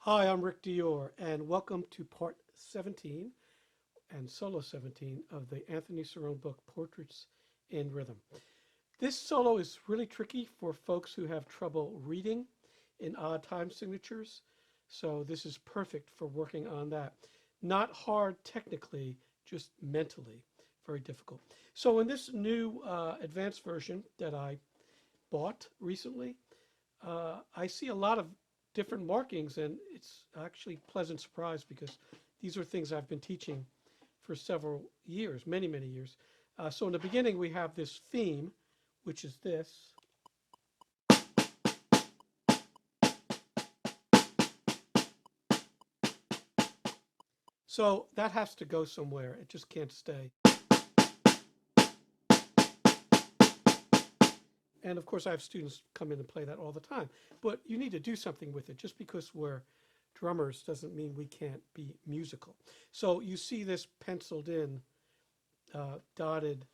Hi, I'm Rick Dior, and welcome to part 17 and solo 17 of the Anthony Cirone book, Portraits in Rhythm. This solo is really tricky for folks who have trouble reading in odd time signatures, so this is perfect for working on that. Not hard technically, just mentally, very difficult. So in this new advanced version that I bought recently, I see a lot of different markings, and it's actually a pleasant surprise because these are things I've been teaching for several years, many, many years. So in the beginning, we have this theme, which is this. So that has to go somewhere. It just can't stay. And of course, I have students come in and play that all the time. But you need to do something with it. Just because we're drummers doesn't mean we can't be musical. So you see this penciled in, dotted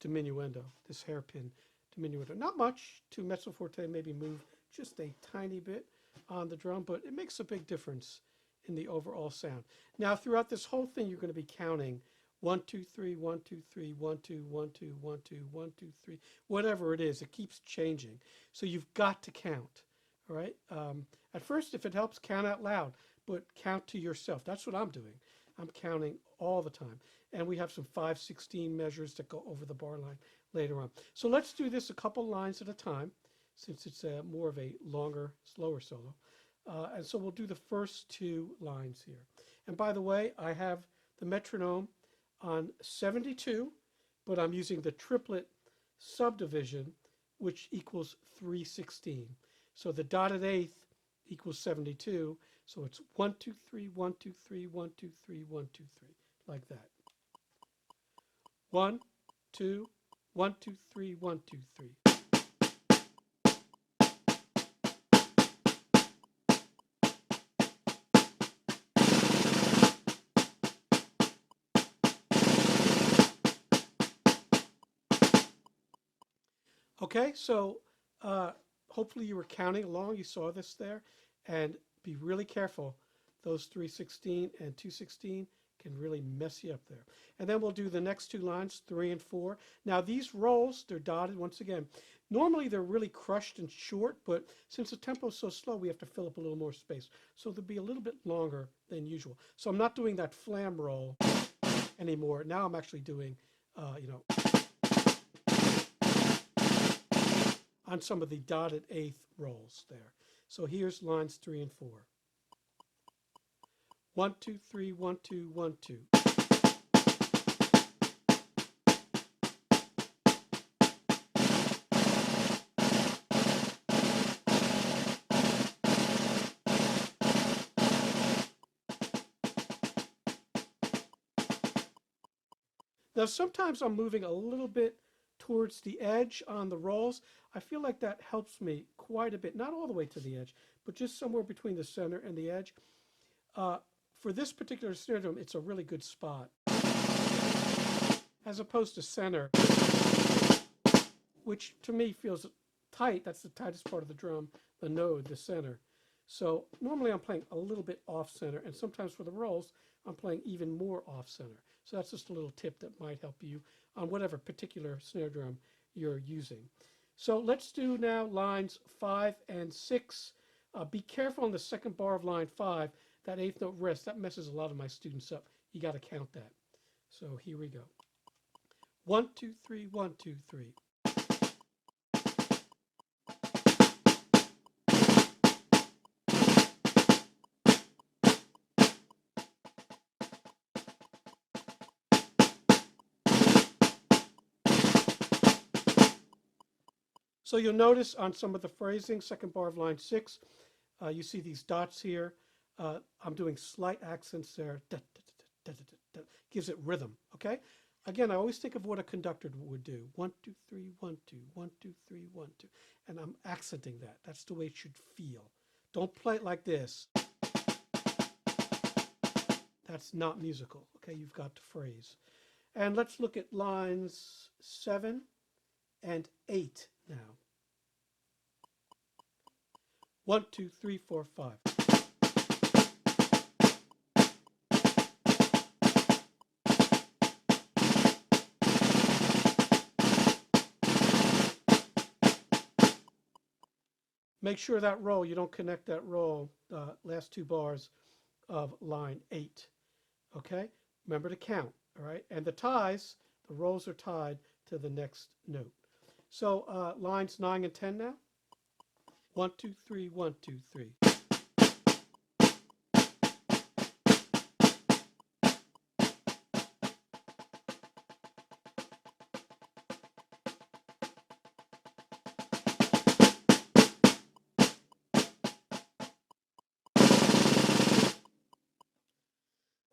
diminuendo, this hairpin diminuendo. Not much to mezzo forte, maybe move just a tiny bit on the drum, but it makes a big difference in the overall sound. Now, throughout this whole thing, you're going to be counting 1, 2, 3, 1, 2, 3, 1, 2, 1, 2, 1, 2, 1, 2, 3, whatever it is. It keeps changing. So you've got to count, all right? At first, if it helps, count out loud, but count to yourself. That's what I'm doing. I'm counting all the time. And we have some 5/16 measures that go over the bar line later on. So let's do this a couple lines at a time, since it's more of a longer, slower solo. And so we'll do the first two lines here. And by the way, I have the metronome on 72, but I'm using the triplet subdivision, which equals 3/16. So the dotted eighth equals 72. So it's 1, 2, 3, 1, 2, 3, 1, 2, 3, 1, 2, 3, like that. 1, 2, 1, 2, 3, 1, 2, 3. Okay, so hopefully you were counting along. You saw this there. And be really careful. Those 3/16 and 2/16 can really mess you up there. And then we'll do the next two lines, 3 and 4. Now these rolls, they're dotted once again. Normally they're really crushed and short, but since the tempo is so slow, we have to fill up a little more space. So they'll be a little bit longer than usual. So I'm not doing that flam roll anymore. Now I'm actually doing, on some of the dotted eighth rolls there. So here's lines 3 and 4. 1, 2, 3, 1, 2, 1, 2. Now sometimes I'm moving a little bit towards the edge on the rolls. I feel like that helps me quite a bit, not all the way to the edge, but just somewhere between the center and the edge. For this particular snare drum, it's a really good spot. As opposed to center, which to me feels tight. That's the tightest part of the drum, the node, the center. So normally I'm playing a little bit off center, and sometimes for the rolls, I'm playing even more off center. So that's just a little tip that might help you on whatever particular snare drum you're using. So let's do now lines 5 and 6. Be careful on the second bar of line 5, that eighth note rest. That messes a lot of my students up. You got to count that. So here we go. 1, 2, 3, 1, 2, 3. So you'll notice on some of the phrasing, second bar of line 6, you see these dots here. I'm doing slight accents there. Da, da, da, da, da, da, da. Gives it rhythm, okay? Again, I always think of what a conductor would do. 1, 2, 3, 1, 2, 1, 2, 3, 1, 2. And I'm accenting that. That's the way it should feel. Don't play it like this. That's not musical, okay? You've got to phrase. And let's look at lines 7 and 8 now. 1, 2, 3, 4, 5. Make sure that roll, you don't connect that roll, last two bars of line 8. Okay? Remember to count, all right? And the ties, the rolls are tied to the next note. So lines 9 and 10 now. 1, 2, 3, 1, 2, 3.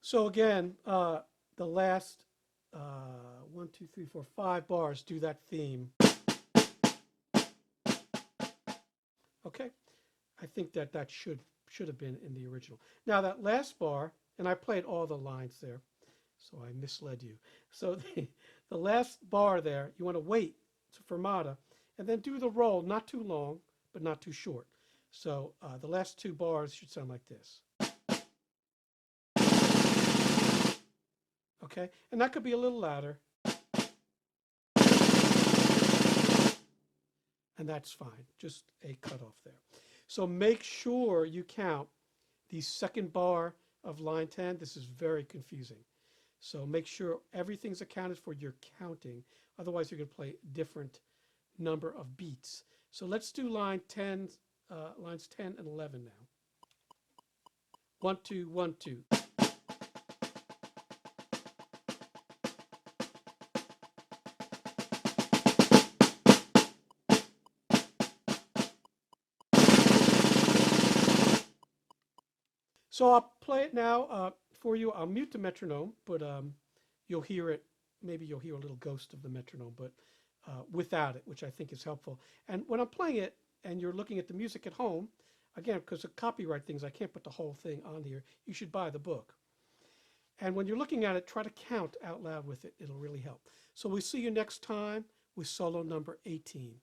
So again, the last 1, 2, 3, 4, 5 bars do that theme. Okay, I think that should have been in the original. Now that last bar, and I played all the lines there, so I misled you. So the last bar there, you want to wait to fermata, and then do the roll, not too long, but not too short. So the last two bars should sound like this. Okay, and that could be a little louder. And that's fine, just a cutoff there. So make sure you count the second bar of line 10. This is very confusing. So make sure everything's accounted for, you're counting. Otherwise, you're going to play different number of beats. So let's do line 10, lines 10 and 11 now. 1, 2, 1, 2. So I'll play it now for you. I'll mute the metronome, but you'll hear it. Maybe you'll hear a little ghost of the metronome, but without it, which I think is helpful. And when I'm playing it and you're looking at the music at home, again, because of copyright things, I can't put the whole thing on here. You should buy the book. And when you're looking at it, try to count out loud with it. It'll really help. So we'll see you next time with solo number 18.